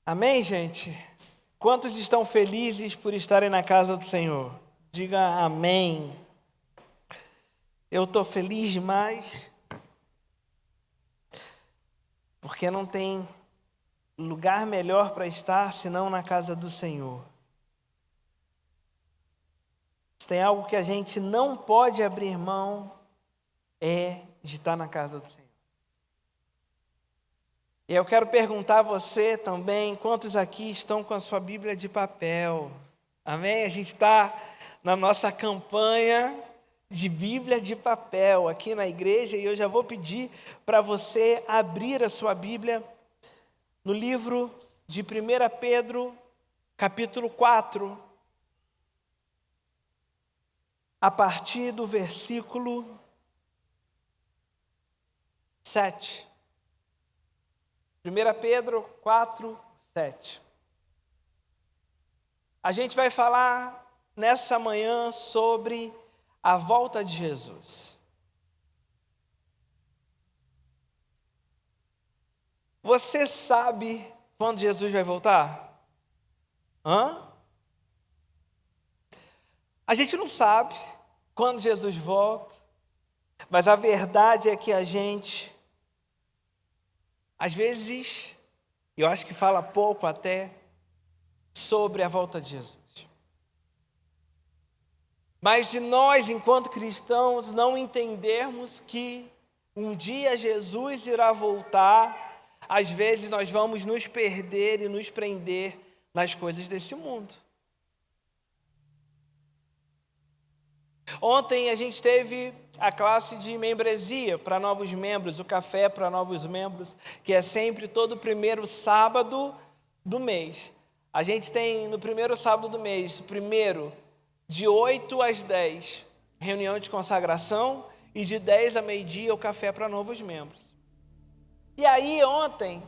Amém, gente? Quantos estão felizes por estarem na casa do Senhor? Diga amém. Eu estou feliz demais, porque não tem lugar melhor para estar senão na casa do Senhor. Se tem algo que a gente não pode abrir mão, é de estar na casa do Senhor. E eu quero perguntar a você também, quantos aqui estão com a sua Bíblia de papel? Amém? A gente está na nossa campanha de Bíblia de papel aqui na igreja, e eu já vou pedir para você abrir a sua Bíblia no livro de 1 Pedro, capítulo 4, a partir do versículo 7. 1 Pedro 4, 7. A gente vai falar nessa manhã sobre a volta de Jesus. Você sabe quando Jesus vai voltar? A gente não sabe quando Jesus volta, mas a verdade é que a gente, às vezes, eu acho que fala pouco até sobre a volta de Jesus. Mas se nós, enquanto cristãos, não entendermos que um dia Jesus irá voltar, às vezes nós vamos nos perder e nos prender nas coisas desse mundo. Ontem a gente teve a classe de membresia para novos membros, o café para novos membros, que é sempre todo primeiro sábado do mês. A gente tem no primeiro sábado do mês, primeiro, de 8 às 10, reunião de consagração, e de 10 a meio-dia o café para novos membros. E aí ontem,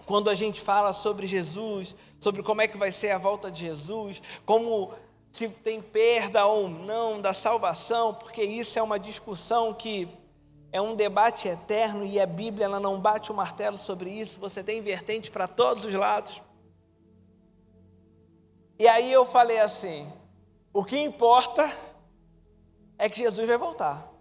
quando a gente fala sobre Jesus, sobre como é que vai ser a volta de Jesus, como se tem perda ou não da salvação, porque isso é uma discussão que é um debate eterno e a Bíblia ela não bate o martelo sobre isso, você tem vertente para todos os lados. E aí eu falei assim, o que importa é que Jesus vai voltar.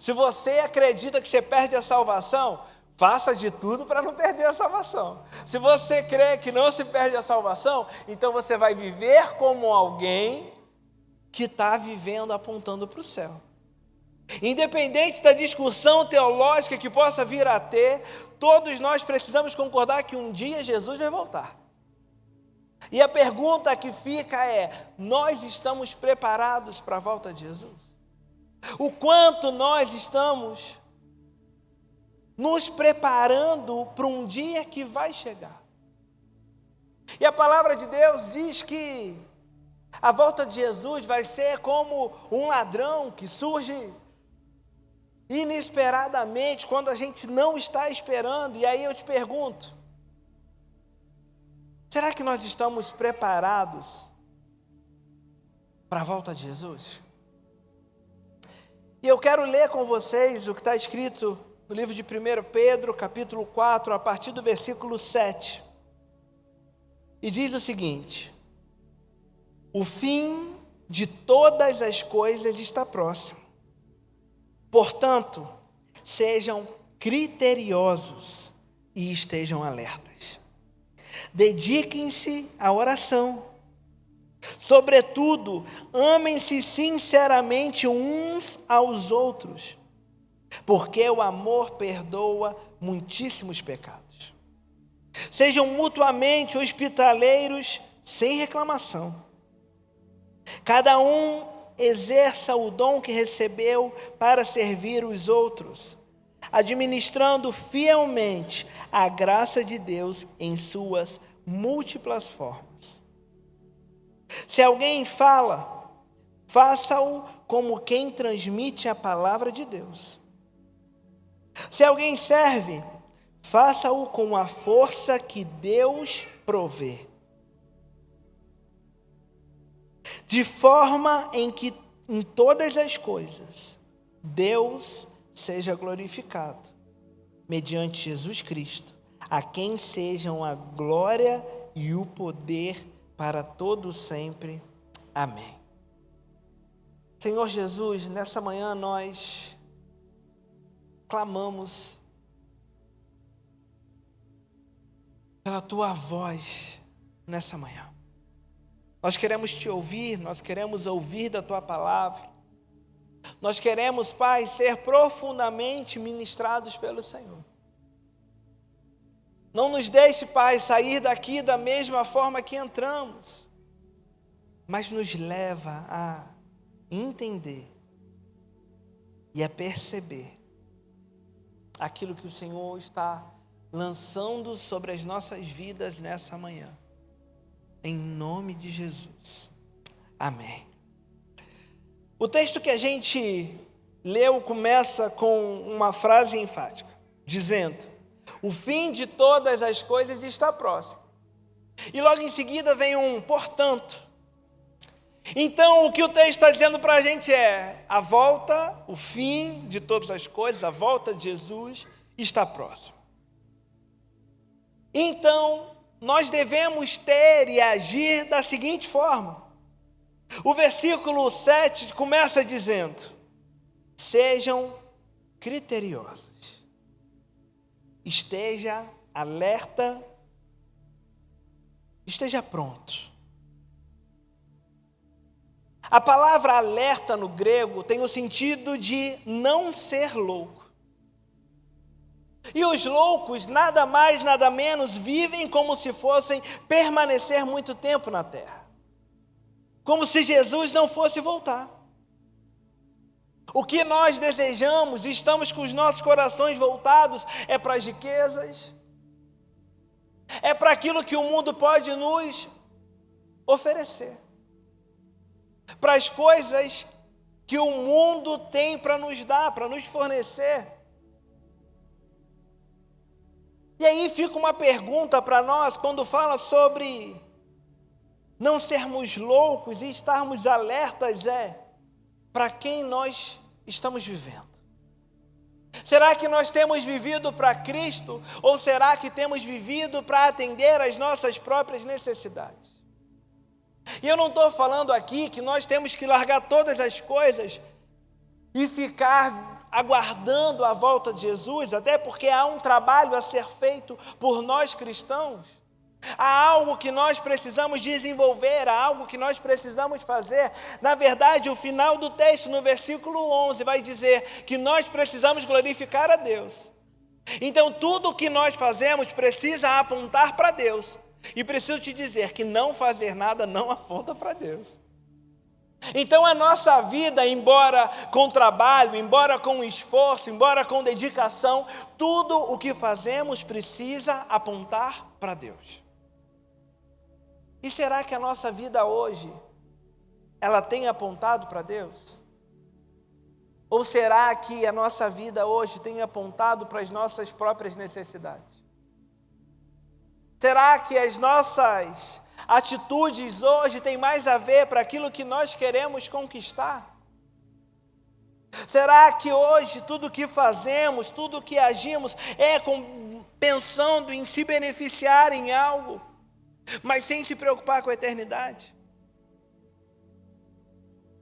Se você acredita que você perde a salvação, faça de tudo para não perder a salvação. Se você crê que não se perde a salvação, então você vai viver como alguém que está vivendo apontando para o céu. Independente da discussão teológica que possa vir a ter, todos nós precisamos concordar que um dia Jesus vai voltar. E a pergunta que fica é, nós estamos preparados para a volta de Jesus? O quanto nós estamos nos preparando para um dia que vai chegar. E a palavra de Deus diz que a volta de Jesus vai ser como um ladrão que surge inesperadamente, quando a gente não está esperando. E aí eu te pergunto, será que nós estamos preparados para a volta de Jesus? E eu quero ler com vocês o que está escrito no livro de 1 Pedro, capítulo 4, a partir do versículo 7. E diz o seguinte: o fim de todas as coisas está próximo. Portanto, sejam criteriosos e estejam alertas. Dediquem-se à oração. Sobretudo, amem-se sinceramente uns aos outros, porque o amor perdoa muitíssimos pecados. Sejam mutuamente hospitaleiros sem reclamação. Cada um exerça o dom que recebeu para servir os outros, administrando fielmente a graça de Deus em suas múltiplas formas. Se alguém fala, faça-o como quem transmite a palavra de Deus. Se alguém serve, faça-o com a força que Deus provê, de forma em que em todas as coisas Deus seja glorificado, mediante Jesus Cristo, a quem sejam a glória e o poder para todo sempre. Amém. Senhor Jesus, nessa manhã nós clamamos pela Tua voz nessa manhã. Nós queremos Te ouvir, nós queremos ouvir da Tua palavra. Nós queremos, Pai, ser profundamente ministrados pelo Senhor. Não nos deixe, Pai, sair daqui da mesma forma que entramos, mas nos leva a entender e a perceber aquilo que o Senhor está lançando sobre as nossas vidas nessa manhã. Em nome de Jesus. Amém. O texto que a gente leu começa com uma frase enfática, dizendo: o fim de todas as coisas está próximo. E logo em seguida vem um portanto. Então o que o texto está dizendo para a gente é: a volta, o fim de todas as coisas, a volta de Jesus está próximo. Então nós devemos ter e agir da seguinte forma. O versículo 7 começa dizendo: sejam criteriosos, esteja alerta, esteja pronto. A palavra alerta no grego tem o sentido de não ser louco. E os loucos, nada mais, nada menos, vivem como se fossem permanecer muito tempo na terra. Como se Jesus não fosse voltar. O que nós desejamos, estamos com os nossos corações voltados, é para as riquezas, é para aquilo que o mundo pode nos oferecer, para as coisas que o mundo tem para nos dar, para nos fornecer. E aí fica uma pergunta para nós, quando fala sobre não sermos loucos e estarmos alertas, para quem nós estamos vivendo? Será que nós temos vivido para Cristo, ou será que temos vivido para atender às nossas próprias necessidades? E eu não estou falando aqui que nós temos que largar todas as coisas e ficar aguardando a volta de Jesus, até porque há um trabalho a ser feito por nós cristãos. Há algo que nós precisamos desenvolver, há algo que nós precisamos fazer. Na verdade, o final do texto, no versículo 11, vai dizer que nós precisamos glorificar a Deus. Então, tudo o que nós fazemos precisa apontar para Deus. E preciso te dizer que não fazer nada não aponta para Deus. Então, a nossa vida, embora com trabalho, embora com esforço, embora com dedicação, tudo o que fazemos precisa apontar para Deus. E será que a nossa vida hoje, ela tem apontado para Deus? Ou será que a nossa vida hoje tem apontado para as nossas próprias necessidades? Será que as nossas atitudes hoje têm mais a ver para aquilo que nós queremos conquistar? Será que hoje tudo o que fazemos, tudo o que agimos pensando em se beneficiar em algo, mas sem se preocupar com a eternidade?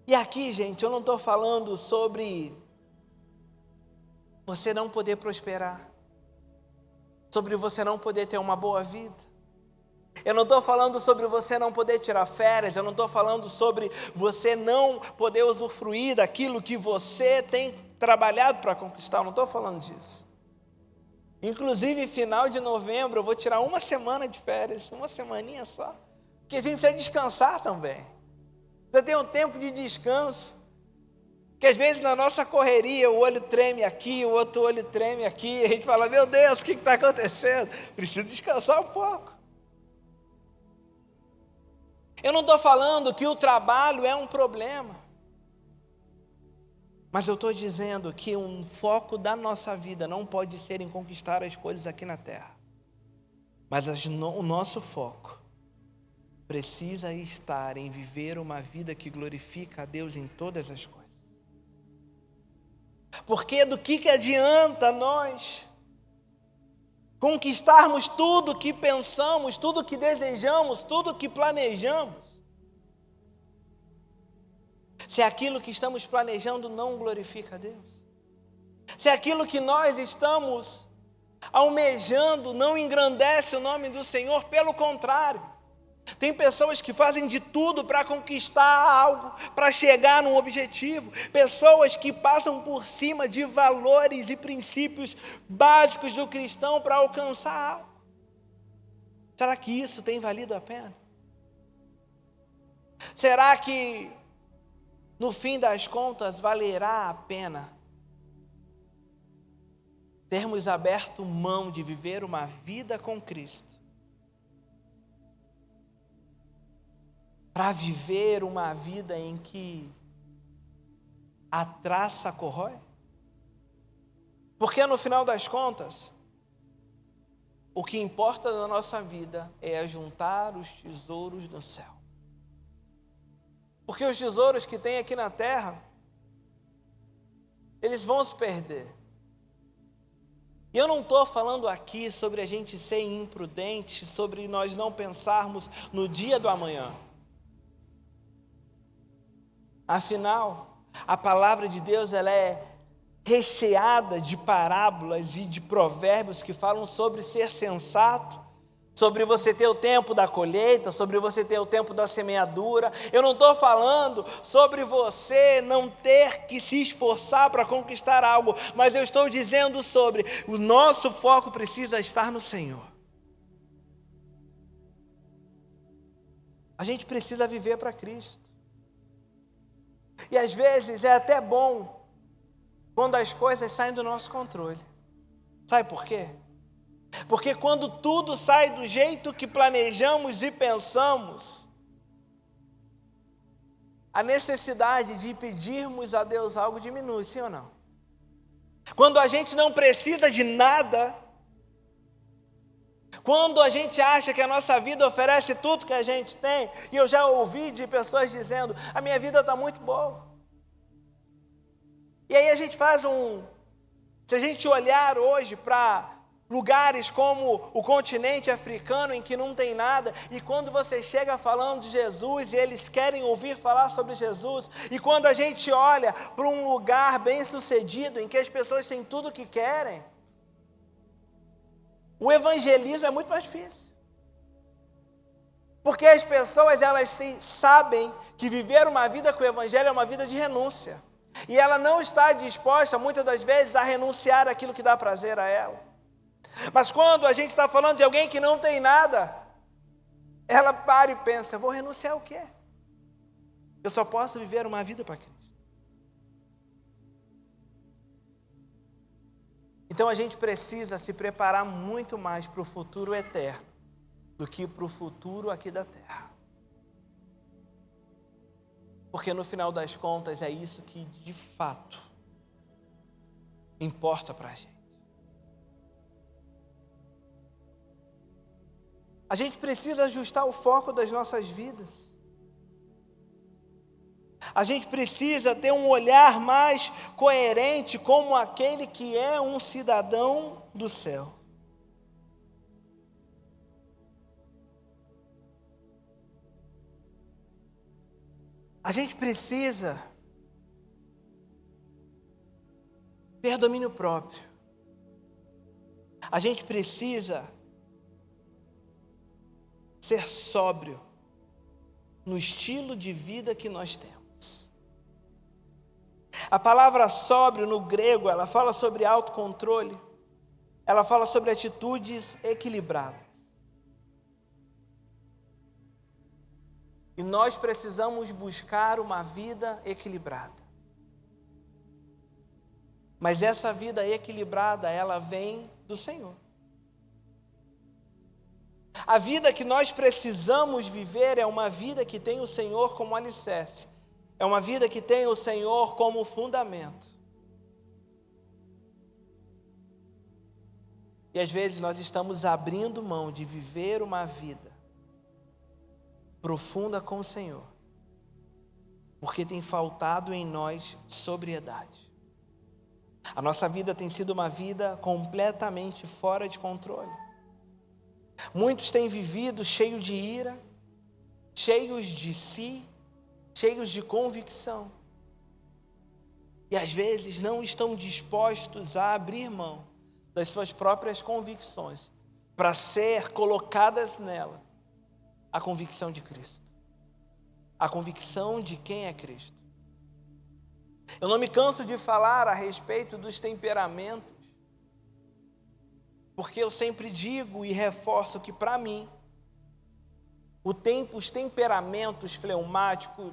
E aqui, gente, eu não estou falando sobre você não poder prosperar, sobre você não poder ter uma boa vida. Eu não estou falando sobre você não poder tirar férias, eu não estou falando sobre você não poder usufruir daquilo que você tem trabalhado para conquistar, eu não estou falando disso. Inclusive, final de novembro, eu vou tirar uma semana de férias, uma semaninha só, porque a gente precisa descansar também. Precisa ter um tempo de descanso, que às vezes na nossa correria o olho treme aqui, o outro olho treme aqui, a gente fala: meu Deus, o que está acontecendo? Preciso descansar um pouco. Eu não estou falando que o trabalho é um problema, mas eu estou dizendo que um foco da nossa vida não pode ser em conquistar as coisas aqui na terra, mas o nosso foco precisa estar em viver uma vida que glorifica a Deus em todas as coisas. Porque do que adianta nós conquistarmos tudo que pensamos, tudo que desejamos, tudo que planejamos, se aquilo que estamos planejando não glorifica a Deus? Se aquilo que nós estamos almejando não engrandece o nome do Senhor? Pelo contrário, tem pessoas que fazem de tudo para conquistar algo, para chegar num objetivo, pessoas que passam por cima de valores e princípios básicos do cristão para alcançar algo. Será que isso tem valido a pena? Será que no fim das contas valerá a pena termos aberto mão de viver uma vida com Cristo para viver uma vida em que a traça corrói? Porque no final das contas, o que importa na nossa vida é juntar os tesouros no céu. Porque os tesouros que tem aqui na terra, eles vão se perder. E eu não estou falando aqui sobre a gente ser imprudente, sobre nós não pensarmos no dia do amanhã. Afinal, a palavra de Deus ela é recheada de parábolas e de provérbios que falam sobre ser sensato, sobre você ter o tempo da colheita, sobre você ter o tempo da semeadura. Eu não estou falando sobre você não ter que se esforçar para conquistar algo, mas eu estou dizendo sobre o nosso foco precisa estar no Senhor. A gente precisa viver para Cristo. E às vezes é até bom quando as coisas saem do nosso controle. Sabe por quê? Porque quando tudo sai do jeito que planejamos e pensamos, a necessidade de pedirmos a Deus algo diminui, sim ou não? Quando a gente não precisa de nada, quando a gente acha que a nossa vida oferece tudo que a gente tem, e eu já ouvi de pessoas dizendo, a minha vida está muito boa. E aí a gente se a gente olhar hoje para lugares como o continente africano em que não tem nada, e quando você chega falando de Jesus e eles querem ouvir falar sobre Jesus, e quando a gente olha para um lugar bem sucedido em que as pessoas têm tudo o que querem, o evangelismo é muito mais difícil. Porque as pessoas elas sabem que viver uma vida com o evangelho é uma vida de renúncia. E ela não está disposta, muitas das vezes, a renunciar àquilo que dá prazer a ela. Mas quando a gente está falando de alguém que não tem nada, ela para e pensa, vou renunciar ao quê? Eu só posso viver uma vida para Cristo. Então a gente precisa se preparar muito mais para o futuro eterno do que para o futuro aqui da terra. Porque no final das contas é isso que de fato importa para a gente. A gente precisa ajustar o foco das nossas vidas. A gente precisa ter um olhar mais coerente como aquele que é um cidadão do céu. A gente precisa ter domínio próprio. A gente precisa ser sóbrio no estilo de vida que nós temos. A palavra sóbrio no grego, ela fala sobre autocontrole, ela fala sobre atitudes equilibradas. E nós precisamos buscar uma vida equilibrada. Mas essa vida equilibrada, ela vem do Senhor. A vida que nós precisamos viver é uma vida que tem o Senhor como alicerce. É uma vida que tem o Senhor como fundamento. E às vezes nós estamos abrindo mão de viver uma vida profunda com o Senhor, porque tem faltado em nós sobriedade. A nossa vida tem sido uma vida completamente fora de controle. Muitos têm vivido cheios de ira, cheios de si, cheios de convicção. E às vezes não estão dispostos a abrir mão das suas próprias convicções para ser colocadas nela a convicção de Cristo. A convicção de quem é Cristo. Eu não me canso de falar a respeito dos temperamentos, porque eu sempre digo e reforço que para mim, os temperamentos fleumático,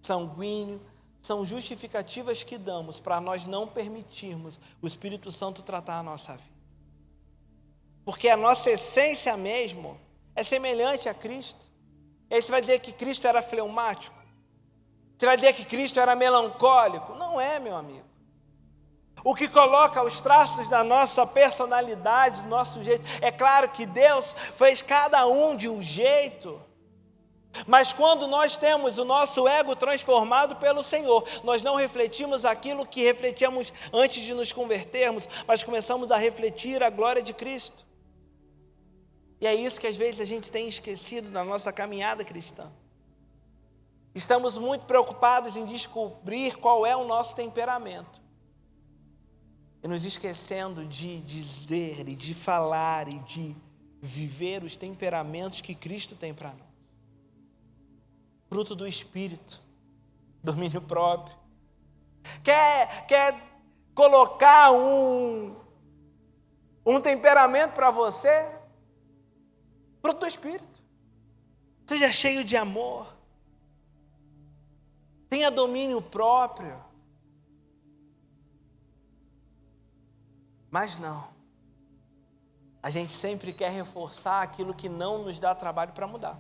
sanguíneo, são justificativas que damos para nós não permitirmos o Espírito Santo tratar a nossa vida. Porque a nossa essência mesmo é semelhante a Cristo. E aí você vai dizer que Cristo era fleumático? Você vai dizer que Cristo era melancólico? Não é, meu amigo. O que coloca os traços da nossa personalidade, do nosso jeito, é claro que Deus fez cada um de um jeito, mas quando nós temos o nosso ego transformado pelo Senhor, nós não refletimos aquilo que refletíamos antes de nos convertermos, mas começamos a refletir a glória de Cristo. E é isso que às vezes a gente tem esquecido na nossa caminhada cristã. Estamos muito preocupados em descobrir qual é o nosso temperamento. E nos esquecendo de dizer e de falar e de viver os temperamentos que Cristo tem para nós. Fruto do Espírito, domínio próprio. Quer colocar um temperamento para você? Fruto do Espírito. Seja cheio de amor. Tenha domínio próprio. Mas não. A gente sempre quer reforçar aquilo que não nos dá trabalho para mudar.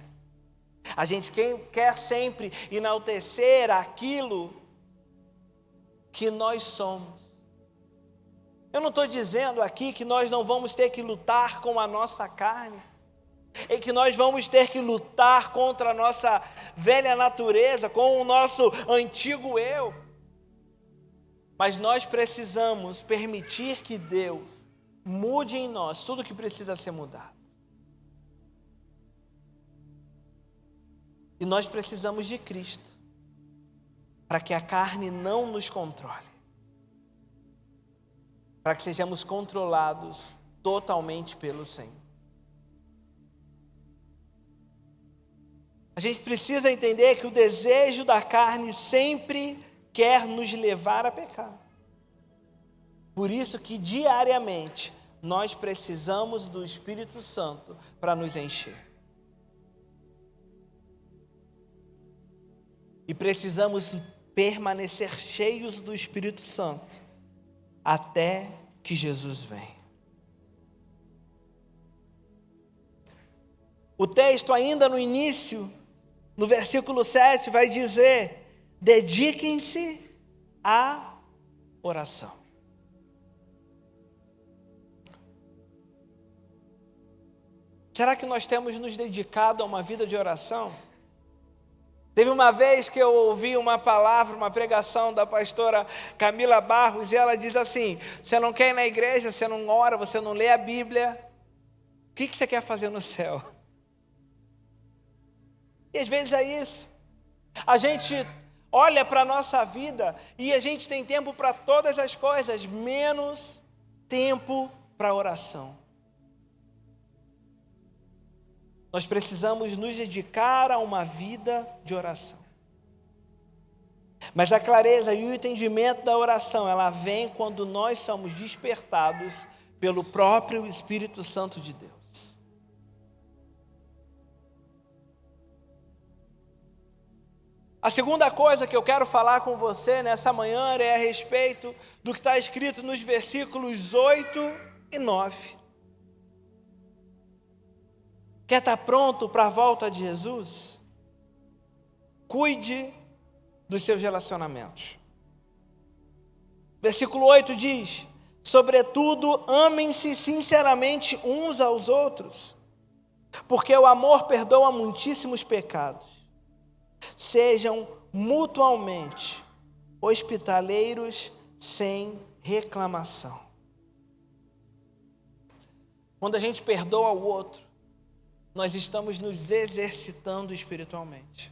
A gente quer sempre enaltecer aquilo que nós somos. Eu não estou dizendo aqui que nós não vamos ter que lutar com a nossa carne. É que nós vamos ter que lutar contra a nossa velha natureza, com o nosso antigo eu. Mas nós precisamos permitir que Deus mude em nós tudo o que precisa ser mudado. E nós precisamos de Cristo para que a carne não nos controle. Para que sejamos controlados totalmente pelo Senhor. A gente precisa entender que o desejo da carne sempre quer nos levar a pecar. Por isso que diariamente nós precisamos do Espírito Santo para nos encher. E precisamos permanecer cheios do Espírito Santo até que Jesus venha. O texto ainda no início, no versículo 7, vai dizer: dediquem-se à oração. Será que nós temos nos dedicado a uma vida de oração? Teve uma vez que eu ouvi uma palavra, uma pregação da pastora Camila Barros, e ela diz assim: você não quer ir na igreja, você não ora, você não lê a Bíblia, o que você quer fazer no céu? E às vezes é isso. A gente olha para a nossa vida e a gente tem tempo para todas as coisas, menos tempo para a oração. Nós precisamos nos dedicar a uma vida de oração. Mas a clareza e o entendimento da oração, ela vem quando nós somos despertados pelo próprio Espírito Santo de Deus. A segunda coisa que eu quero falar com você nessa manhã é a respeito do que está escrito nos versículos 8 e 9. Quer estar pronto para a volta de Jesus? Cuide dos seus relacionamentos. Versículo 8 diz: sobretudo, amem-se sinceramente uns aos outros, porque o amor perdoa muitíssimos pecados. Sejam mutuamente hospitaleiros sem reclamação. Quando a gente perdoa o outro, nós estamos nos exercitando espiritualmente.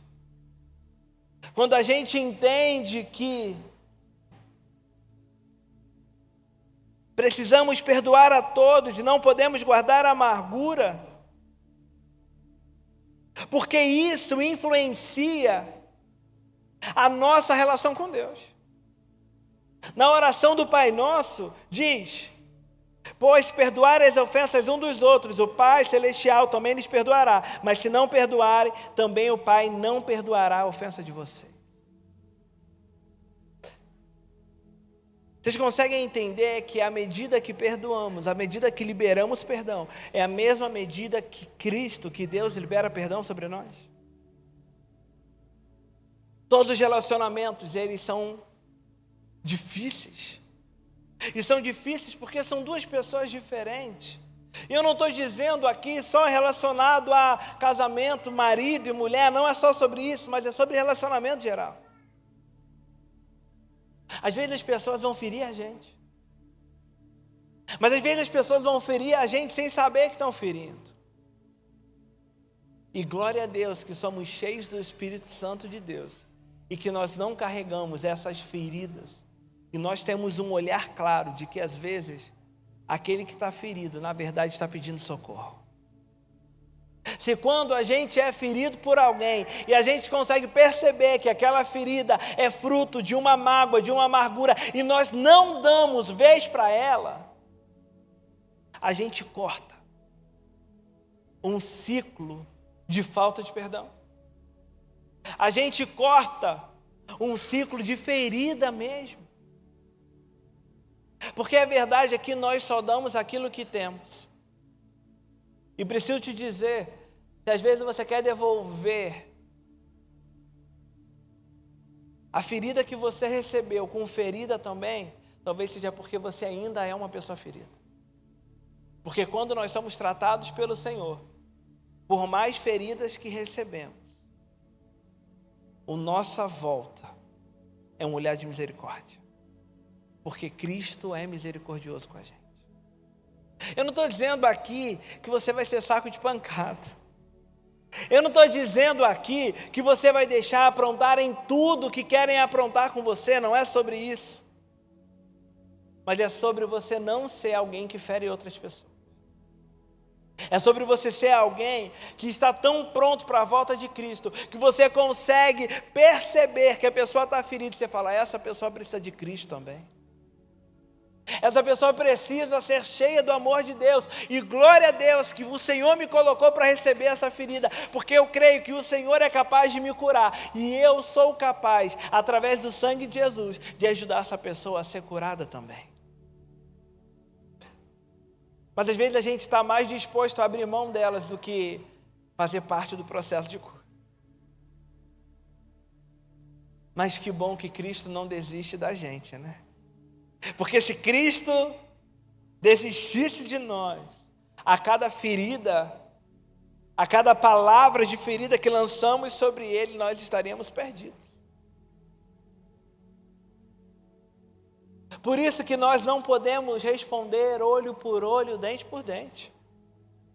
Quando a gente entende que precisamos perdoar a todos e não podemos guardar amargura, porque isso influencia a nossa relação com Deus. Na oração do Pai Nosso, diz: pois se perdoarem as ofensas um dos outros, o Pai Celestial também lhes perdoará. Mas se não perdoarem, também o Pai não perdoará a ofensa de vocês. Vocês conseguem entender que à medida que perdoamos, à medida que liberamos perdão, é a mesma medida que Cristo, que Deus libera perdão sobre nós? Todos os relacionamentos, eles são difíceis. E são difíceis porque são duas pessoas diferentes. E eu não estou dizendo aqui só relacionado a casamento, marido e mulher, não é só sobre isso, mas é sobre relacionamento geral. Às vezes as pessoas vão ferir a gente. Mas às vezes as pessoas vão ferir a gente sem saber que estão ferindo. E glória a Deus que somos cheios do Espírito Santo de Deus. E que nós não carregamos essas feridas. E nós temos um olhar claro de que às vezes aquele que está ferido, na verdade, está pedindo socorro. Se quando a gente é ferido por alguém e a gente consegue perceber que aquela ferida é fruto de uma mágoa, de uma amargura, e nós não damos vez para ela, a gente corta um ciclo de falta de perdão. A gente corta um ciclo de ferida mesmo. Porque a verdade é que nós só damos aquilo que temos. E preciso te dizer, se às vezes você quer devolver a ferida que você recebeu com ferida também, talvez seja porque você ainda é uma pessoa ferida. Porque quando nós somos tratados pelo Senhor, por mais feridas que recebemos, a nossa volta é um olhar de misericórdia. Porque Cristo é misericordioso com a gente. Eu não estou dizendo aqui que você vai ser saco de pancada. Eu não estou dizendo aqui que você vai deixar aprontarem tudo que querem aprontar com você, não é sobre isso. Mas é sobre você não ser alguém que fere outras pessoas. É sobre você ser alguém que está tão pronto para a volta de Cristo, que você consegue perceber que a pessoa está ferida e você fala, essa pessoa precisa de Cristo também. Essa pessoa precisa ser cheia do amor de Deus. E glória a Deus que o Senhor me colocou para receber essa ferida. Porque eu creio que o Senhor é capaz de me curar. E eu sou capaz, através do sangue de Jesus, de ajudar essa pessoa a ser curada também. Mas às vezes a gente está mais disposto a abrir mão delas do que fazer parte do processo de cura. Mas que bom que Cristo não desiste da gente, né? Porque se Cristo desistisse de nós, a cada ferida, a cada palavra de ferida que lançamos sobre Ele, nós estaríamos perdidos. Por isso que nós não podemos responder olho por olho, dente por dente.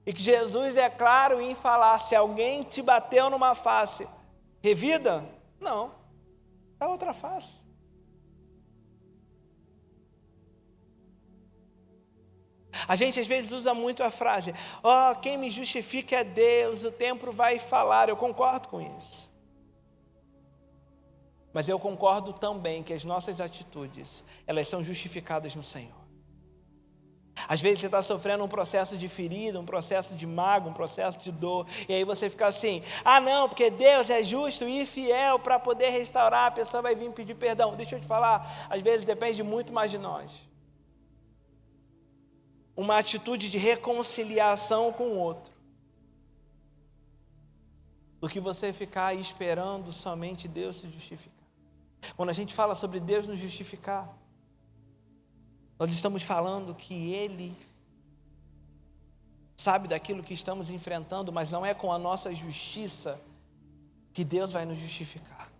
E que Jesus é claro em falar, se alguém te bateu numa face, revida? Não, dá outra face. A gente às vezes usa muito a frase, quem me justifica é Deus, o tempo vai falar. Eu concordo com isso. Mas eu concordo também que as nossas atitudes, elas são justificadas no Senhor. Às vezes você está sofrendo um processo de ferida, um processo de mágoa, um processo de dor, e aí você fica assim, não, porque Deus é justo e fiel para poder restaurar, a pessoa vai vir pedir perdão. Deixa eu te falar, às vezes depende muito mais de nós. Uma atitude de reconciliação com o outro, do que você ficar esperando somente Deus se justificar. Quando a gente fala sobre Deus nos justificar, nós estamos falando que Ele sabe daquilo que estamos enfrentando, mas não é com a nossa justiça que Deus vai nos justificar.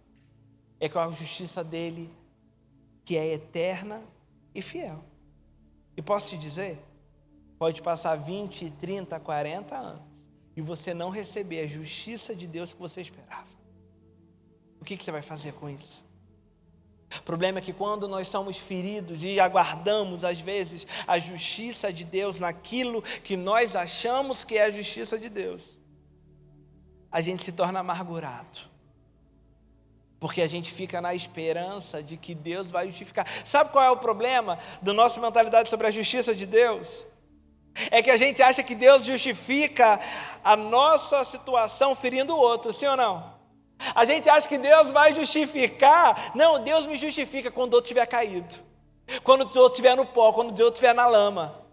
É com a justiça dEle, que é eterna e fiel. E posso te dizer, pode passar 20, 30, 40 anos e você não receber a justiça de Deus que você esperava. O que você vai fazer com isso? O problema é que quando nós somos feridos e aguardamos, às vezes, a justiça de Deus naquilo que nós achamos que é a justiça de Deus, a gente se torna amargurado. Porque a gente fica na esperança de que Deus vai justificar. Sabe qual é o problema da nossa mentalidade sobre a justiça de Deus? É que a gente acha que Deus justifica a nossa situação ferindo o outro, sim ou não? A gente acha que Deus vai justificar. Não, Deus me justifica quando o outro estiver caído, quando o outro estiver no pó, quando o outro estiver na lama.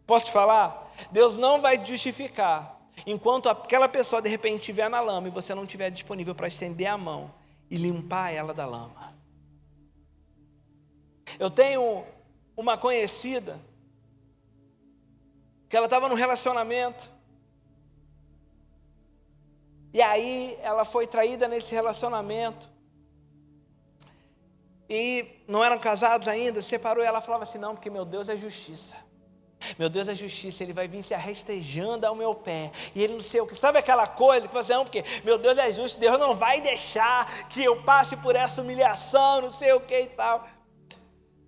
Posso te falar? Deus não vai te justificar enquanto aquela pessoa de repente estiver na lama e você não estiver disponível para estender a mão e limpar ela da lama. Eu tenho uma conhecida que ela estava num relacionamento e aí ela foi traída nesse relacionamento e não eram casados ainda, separou e ela falava assim, não, porque meu Deus é justiça. Meu Deus é justiça, Ele vai vir se arrestejando ao meu pé. E Ele não sei o que. Sabe aquela coisa que você não, porque meu Deus é justo, Deus não vai deixar que eu passe por essa humilhação, não sei o que e tal.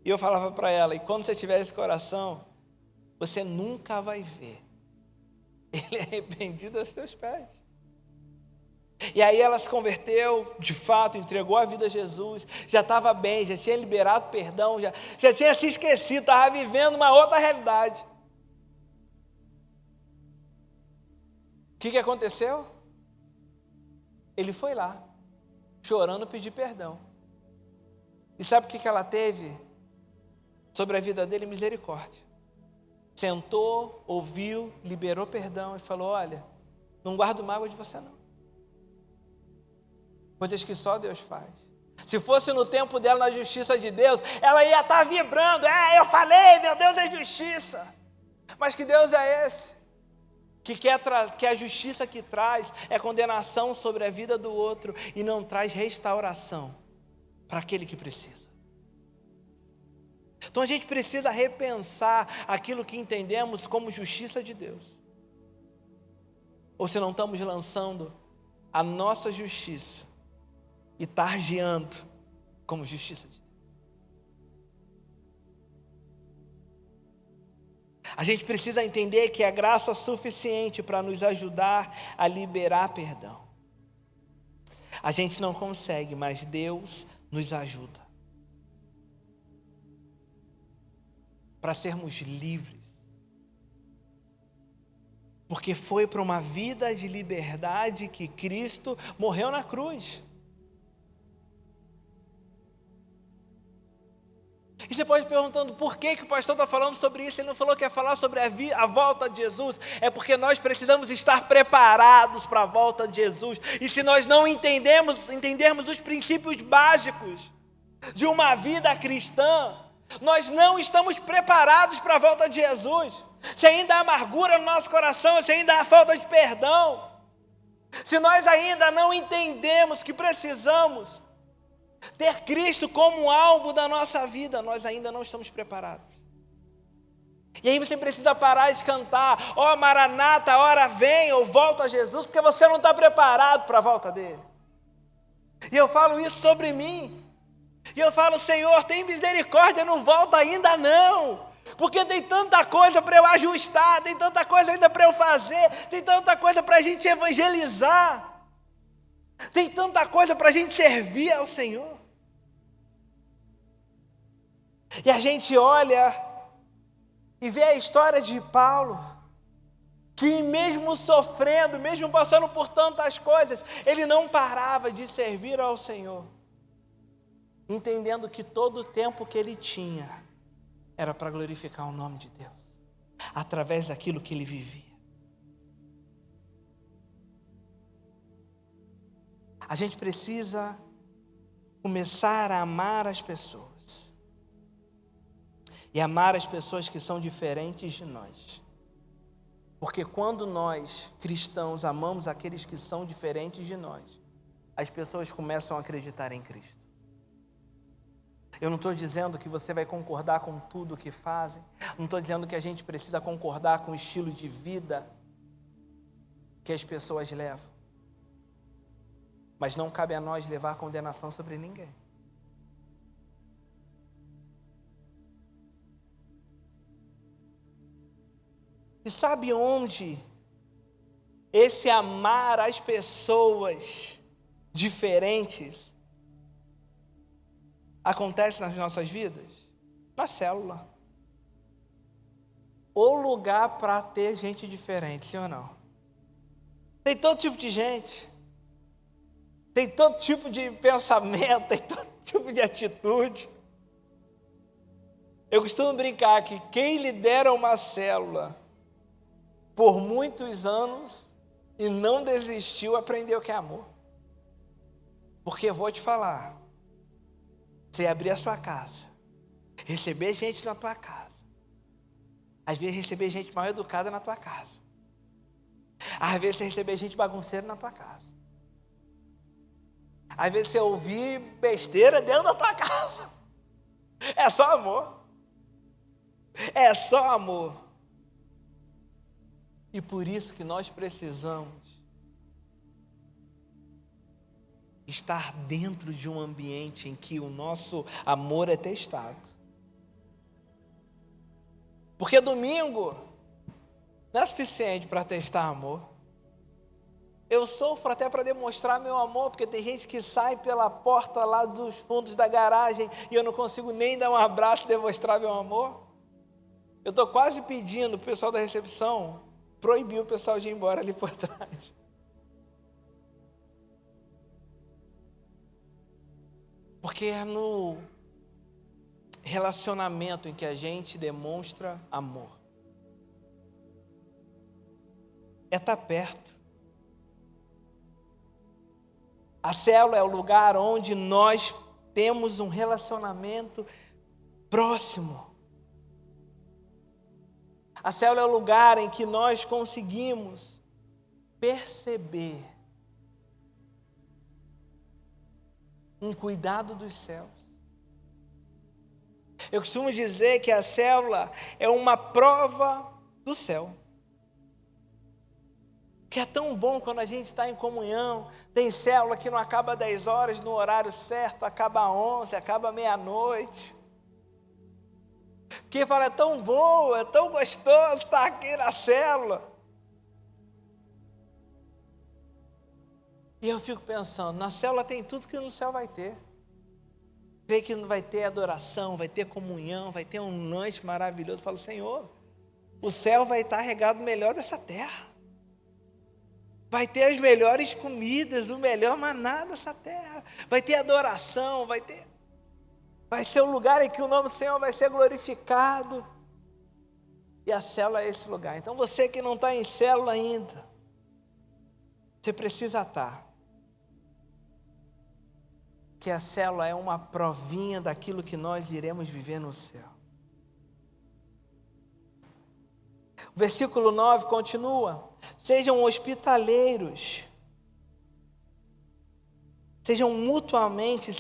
E eu falava para ela, e quando você tiver esse coração, você nunca vai ver Ele arrependido aos seus pés. E aí ela se converteu, de fato, entregou a vida a Jesus, já estava bem, já tinha liberado perdão, já tinha se esquecido, estava vivendo uma outra realidade. O que aconteceu? Ele foi lá, chorando, pedir perdão. E sabe o que ela teve sobre a vida dele? Misericórdia. Sentou, ouviu, liberou perdão e falou, olha, não guardo mágoa de você não. Coisas que só Deus faz. Se fosse no tempo dela, na justiça de Deus, ela ia estar vibrando. Eu falei, meu Deus é justiça. Mas que Deus é esse? Que a justiça que traz é condenação sobre a vida do outro e não traz restauração para aquele que precisa. Então a gente precisa repensar aquilo que entendemos como justiça de Deus. Ou se não estamos lançando a nossa justiça e targiando como justiça de Deus. A gente precisa entender que é graça suficiente para nos ajudar a liberar perdão. A gente não consegue, mas Deus nos ajuda. Para sermos livres. Porque foi para uma vida de liberdade que Cristo morreu na cruz. E você pode ir perguntando por que o pastor está falando sobre isso. Ele não falou que ia falar sobre a volta de Jesus. É porque nós precisamos estar preparados para a volta de Jesus. E se nós não entendermos os princípios básicos de uma vida cristã, nós não estamos preparados para a volta de Jesus. Se ainda há amargura no nosso coração, se ainda há falta de perdão, se nós ainda não entendemos que precisamos ter Cristo como alvo da nossa vida, nós ainda não estamos preparados. E aí você precisa parar de cantar, ó Maranata, a hora vem, ou volta a Jesus, porque você não está preparado para a volta dele. E eu falo isso sobre mim. E eu falo, Senhor, tem misericórdia, não volta ainda não. Porque tem tanta coisa para eu ajustar, tem tanta coisa ainda para eu fazer, tem tanta coisa para a gente evangelizar. Tem tanta coisa para a gente servir ao Senhor. E a gente olha e vê a história de Paulo, que mesmo sofrendo, mesmo passando por tantas coisas, ele não parava de servir ao Senhor, entendendo que todo o tempo que ele tinha era para glorificar o nome de Deus, através daquilo que ele vivia. A gente precisa começar a amar as pessoas. E amar as pessoas que são diferentes de nós. Porque quando nós, cristãos, amamos aqueles que são diferentes de nós, as pessoas começam a acreditar em Cristo. Eu não estou dizendo que você vai concordar com tudo que fazem. Não estou dizendo que a gente precisa concordar com o estilo de vida que as pessoas levam. Mas não cabe a nós levar condenação sobre ninguém. E sabe onde esse amar as pessoas diferentes acontece nas nossas vidas? Na célula. O lugar para ter gente diferente, sim ou não? Tem todo tipo de gente. Tem todo tipo de pensamento, tem todo tipo de atitude. Eu costumo brincar que quem lidera uma célula por muitos anos e não desistiu, aprendeu o que é amor. Porque eu vou te falar, você abrir a sua casa, receber gente na tua casa, às vezes receber gente mal educada na tua casa, às vezes você receber gente bagunceira na tua casa, às vezes você ouvir besteira dentro da tua casa, é só amor, é só amor. E por isso que nós precisamos estar dentro de um ambiente em que o nosso amor é testado. Porque domingo não é suficiente para testar amor. Eu sofro até para demonstrar meu amor, porque tem gente que sai pela porta lá dos fundos da garagem e eu não consigo nem dar um abraço e demonstrar meu amor. Eu estou quase pedindo para o pessoal da recepção proibir o pessoal de ir embora ali por trás. Porque é no relacionamento em que a gente demonstra amor. É estar perto. A célula é o lugar onde nós temos um relacionamento próximo. A célula é o lugar em que nós conseguimos perceber um cuidado dos céus. Eu costumo dizer que a célula é uma prova do céu. Que é tão bom quando a gente está em comunhão. Tem célula que não acaba 10 horas no horário certo, acaba 11, acaba meia-noite. Porque fala, é tão bom, é tão gostoso estar aqui na célula. E eu fico pensando, na célula tem tudo que no céu vai ter. Creio que vai ter adoração, vai ter comunhão, vai ter um lanche maravilhoso. Eu falo, Senhor, o céu vai estar regado melhor dessa terra. Vai ter as melhores comidas, o melhor maná dessa terra. Vai ter adoração, vai ser o lugar em que o nome do Senhor vai ser glorificado. E a célula é esse lugar. Então você que não está em célula ainda, você precisa estar. Que a célula é uma provinha daquilo que nós iremos viver no céu. O versículo 9 continua. Sejam hospitaleiros. Sejam mutuamente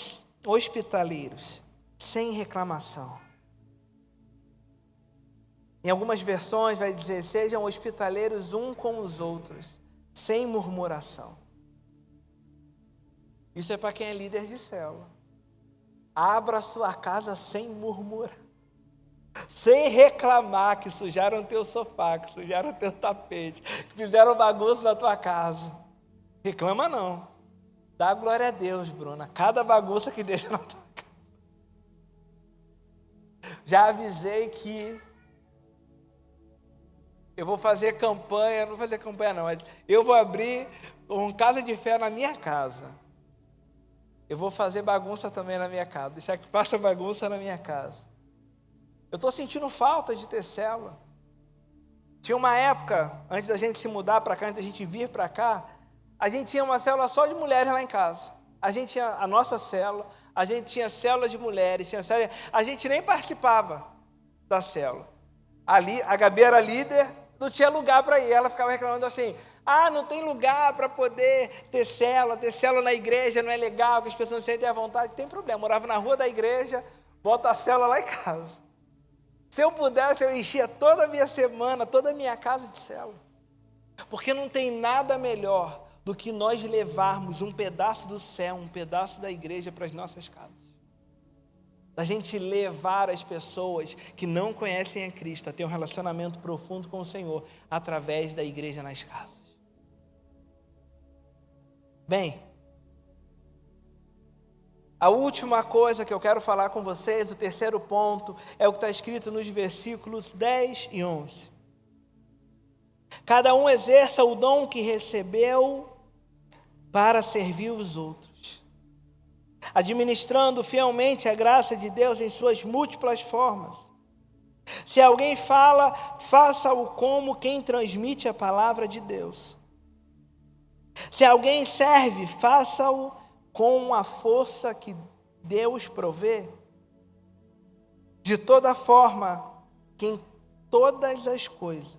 hospitaleiros, sem reclamação. Em algumas versões vai dizer, sejam hospitaleiros um com os outros, sem murmuração. Isso é para quem é líder de célula. Abra a sua casa sem murmurar. Sem reclamar que sujaram o teu sofá, que sujaram o teu tapete, que fizeram bagunça na tua casa. Reclama não. Dá glória a Deus, Bruna. Cada bagunça que deixa na tua casa. Já avisei que eu vou fazer campanha, não vou fazer campanha não, mas eu vou abrir uma casa de fé na minha casa. Eu vou fazer bagunça também na minha casa, deixar que faça bagunça na minha casa. Eu estou sentindo falta de ter célula. Tinha uma época, antes da gente se mudar para cá, antes da gente vir para cá, a gente tinha uma célula só de mulheres lá em casa. A gente tinha a nossa célula, a gente tinha célula de mulheres, a gente nem participava da célula. Ali, a Gabi era líder, não tinha lugar para ir. Ela ficava reclamando assim, não tem lugar para poder ter célula na igreja não é legal, que as pessoas não se sentem à vontade. Tem problema, morava na rua da igreja, Bota a célula lá em casa. Se eu pudesse, eu enchia toda a minha semana, toda a minha casa de célula. Porque não tem nada melhor do que nós levarmos um pedaço do céu, um pedaço da igreja para as nossas casas. Da gente levar as pessoas que não conhecem a Cristo a ter um relacionamento profundo com o Senhor através da igreja nas casas. Bem, a última coisa que eu quero falar com vocês, o terceiro ponto, é o que está escrito nos versículos 10 e 11. Cada um exerça o dom que recebeu para servir os outros, administrando fielmente a graça de Deus em suas múltiplas formas. Se alguém fala, faça-o como quem transmite a palavra de Deus. Se alguém serve, faça-o com a força que Deus provê. De toda forma, que em todas as coisas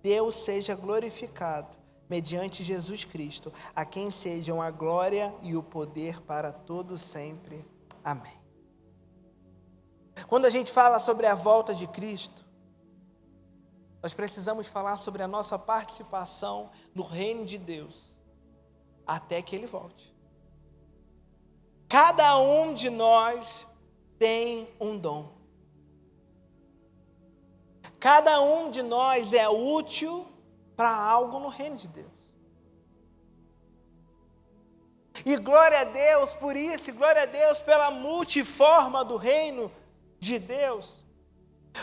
Deus seja glorificado mediante Jesus Cristo, a quem sejam a glória e o poder para todos sempre. Amém. Quando a gente fala sobre a volta de Cristo, nós precisamos falar sobre a nossa participação no reino de Deus, até que Ele volte. Cada um de nós tem um dom. Cada um de nós é útil para algo no reino de Deus. E glória a Deus por isso, e glória a Deus pela multiforma do reino de Deus.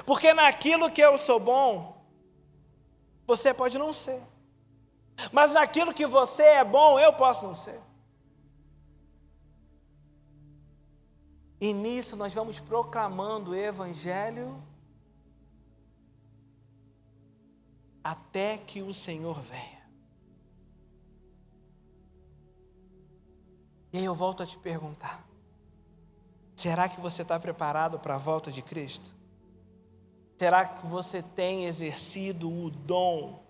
Porque naquilo que eu sou bom, você pode não ser. Mas naquilo que você é bom, eu posso não ser. E nisso nós vamos proclamando o Evangelho até que o Senhor venha. E aí eu volto a te perguntar, será que você está preparado para a volta de Cristo? Será que você tem exercido o dom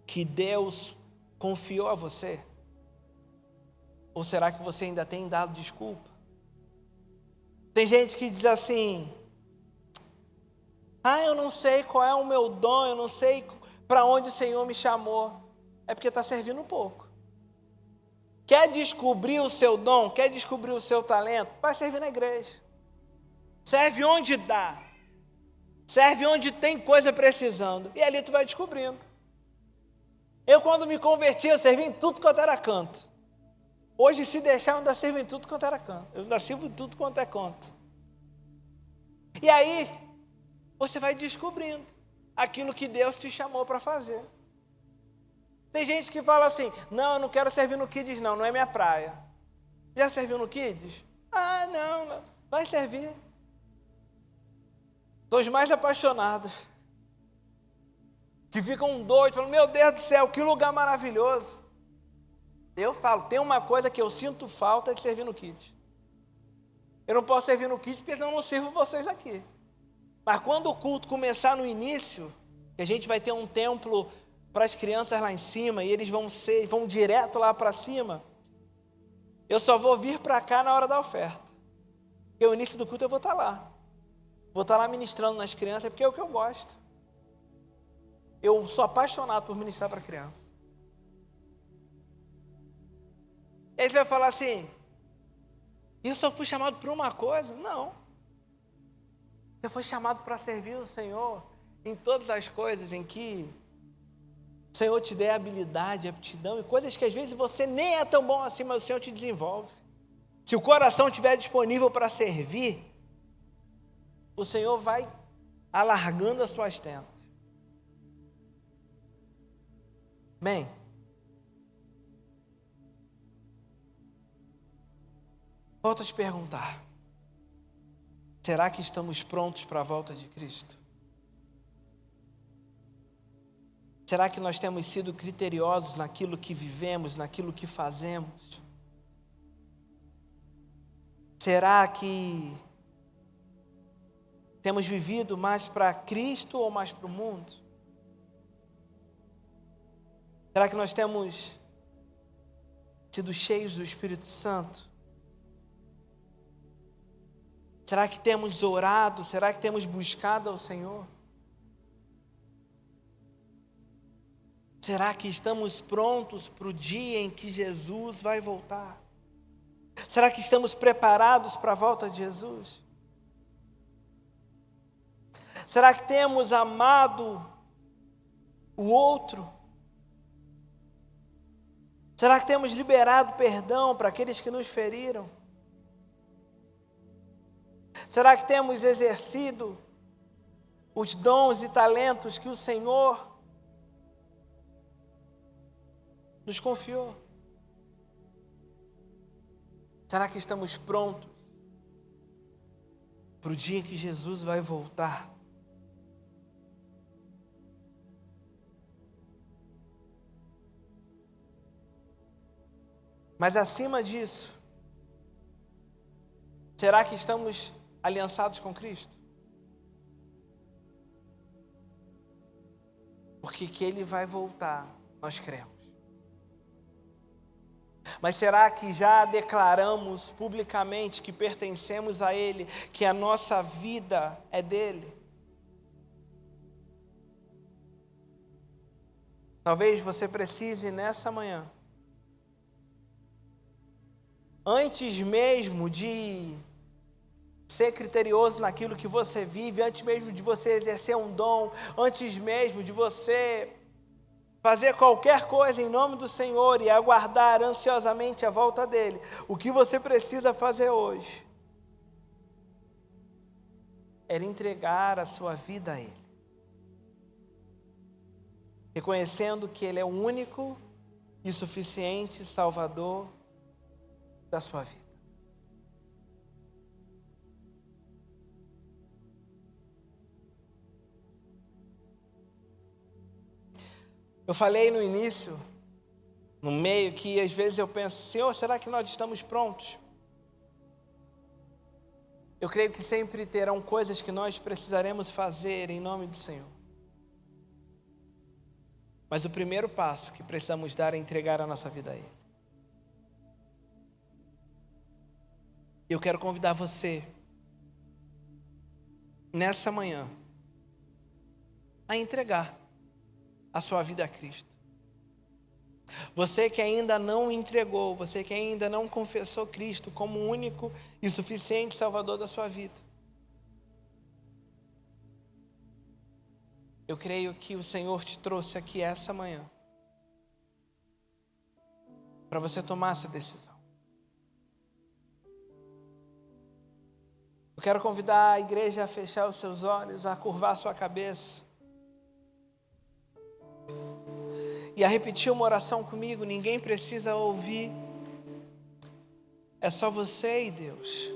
que Deus confiou a você? Ou será que você ainda tem dado desculpa? Tem gente que diz assim, eu não sei qual é o meu dom, eu não sei para onde o Senhor me chamou. É porque está servindo um pouco. Quer descobrir o seu dom, quer descobrir o seu talento? Vai servir na igreja. Serve onde dá. Serve onde tem coisa precisando. E ali tu vai descobrindo. Eu quando me converti, eu servi em tudo quanto era canto. Hoje, se deixar, eu ainda sirvo em tudo quanto era canto. Eu ainda sirvo em tudo quanto é canto. E aí, você vai descobrindo aquilo que Deus te chamou para fazer. Tem gente que fala assim, não, eu não quero servir no Kids não é minha praia. Já serviu no Kids? Não, vai servir. São os mais apaixonados. Que ficam doidos, falam, meu Deus do céu, que lugar maravilhoso. Eu falo, tem uma coisa que eu sinto falta de servir no Kids. Eu não posso servir no Kids porque senão eu não sirvo vocês aqui. Mas quando o culto começar no início, que a gente vai ter um templo para as crianças lá em cima, e eles vão direto lá para cima, eu só vou vir para cá na hora da oferta. Porque o início do culto eu vou estar lá. Vou estar lá ministrando nas crianças, porque é o que eu gosto. Eu sou apaixonado por ministrar para criança. E aí você vai falar assim, eu só fui chamado por uma coisa? Não. Você foi chamado para servir o Senhor em todas as coisas em que o Senhor te der habilidade, aptidão e coisas que às vezes você nem é tão bom assim, mas o Senhor te desenvolve. Se o coração estiver disponível para servir, o Senhor vai alargando as suas tendas. Bem, volto a te perguntar, será que estamos prontos para a volta de Cristo? Será que nós temos sido criteriosos naquilo que vivemos, naquilo que fazemos? Será que temos vivido mais para Cristo ou mais para o mundo? Será que nós temos sido cheios do Espírito Santo? Será que temos orado? Será que temos buscado ao Senhor? Será que estamos prontos para o dia em que Jesus vai voltar? Será que estamos preparados para a volta de Jesus? Será que temos amado o outro? Será que temos liberado perdão para aqueles que nos feriram? Será que temos exercido os dons e talentos que o Senhor nos confiou? Será que estamos prontos para o dia em que Jesus vai voltar? Mas acima disso, será que estamos aliançados com Cristo? Porque que Ele vai voltar, nós cremos. Mas será que já declaramos publicamente que pertencemos a Ele, que a nossa vida é dele? Talvez você precise nessa manhã, antes mesmo de ser criterioso naquilo que você vive, antes mesmo de você exercer um dom, antes mesmo de você fazer qualquer coisa em nome do Senhor e aguardar ansiosamente a volta dele, o que você precisa fazer hoje é entregar a sua vida a Ele, reconhecendo que Ele é o único e suficiente Salvador da sua vida. Eu falei no início, no meio, que às vezes eu penso, Senhor, será que nós estamos prontos? Eu creio que sempre terão coisas que nós precisaremos fazer em nome do Senhor. Mas o primeiro passo que precisamos dar é entregar a nossa vida a Ele. Eu quero convidar você, nessa manhã, a entregar a sua vida a Cristo. Você que ainda não entregou, você que ainda não confessou Cristo como o único e suficiente Salvador da sua vida. Eu creio que o Senhor te trouxe aqui essa manhã para você tomar essa decisão. Eu quero convidar a igreja a fechar os seus olhos, a curvar a sua cabeça e a repetir uma oração comigo. Ninguém precisa ouvir, é só você e Deus.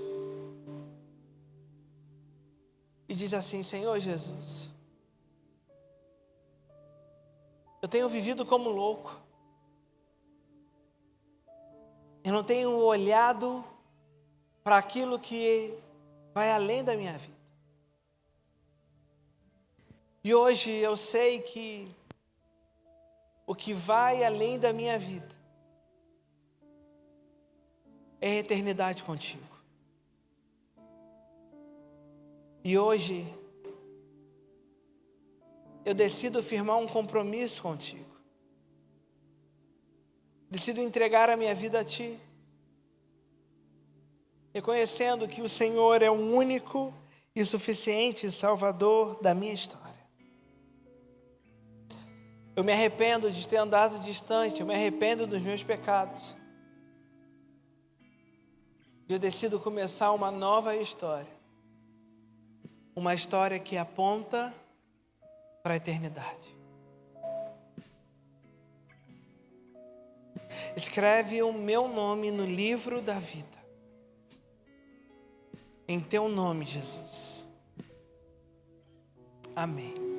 E diz assim: Senhor Jesus, eu tenho vivido como louco, eu não tenho olhado para aquilo que vai além da minha vida. E hoje eu sei que o que vai além da minha vida é a eternidade contigo. E hoje eu decido firmar um compromisso contigo. Decido entregar a minha vida a Ti, reconhecendo que o Senhor é o único e suficiente Salvador da minha história. Eu me arrependo de ter andado distante, eu me arrependo dos meus pecados. E eu decido começar uma nova história. Uma história que aponta para a eternidade. Escreve o meu nome no livro da vida. Em Teu nome, Jesus. Amém.